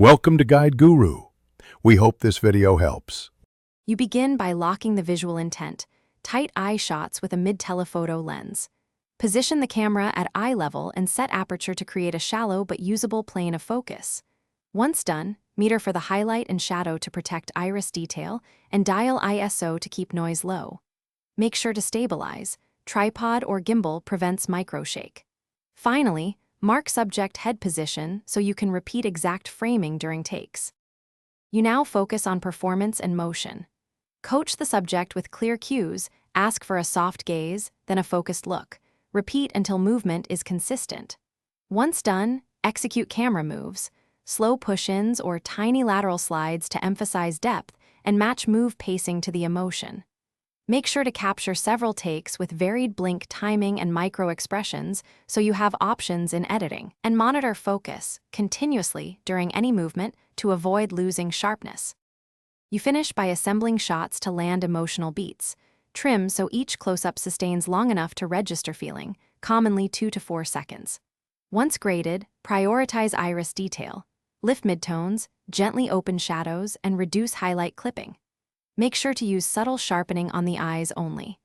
Welcome to Guide Guru. We hope this video helps. You begin by locking the visual intent, tight eye shots with a mid-telephoto lens. Position the camera at eye level and set aperture to create a shallow but usable plane of focus. Once done, meter for the highlight and shadow to protect iris detail, and dial ISO to keep noise low. Make sure to stabilize. Tripod or gimbal prevents microshake. Finally, mark subject head position so you can repeat exact framing during takes. You now focus on performance and motion. Coach the subject with clear cues, ask for a soft gaze, then a focused look. Repeat until movement is consistent. Once done, execute camera moves, slow push-ins or tiny lateral slides to emphasize depth and match move pacing to the emotion. Make sure to capture several takes with varied blink timing and micro-expressions so you have options in editing, and monitor focus continuously during any movement to avoid losing sharpness. You finish by assembling shots to land emotional beats. Trim so each close-up sustains long enough to register feeling, commonly 2 to 4 seconds. Once graded, prioritize iris detail. Lift midtones, gently open shadows, and reduce highlight clipping. Make sure to use subtle sharpening on the eyes only.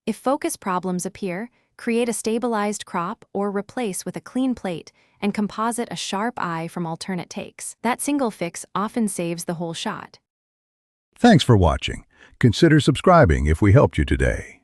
If focus problems appear, create a stabilized crop or replace with a clean plate and composite a sharp eye from alternate takes. That single fix often saves the whole shot. Thanks for watching. Consider subscribing if we helped you today.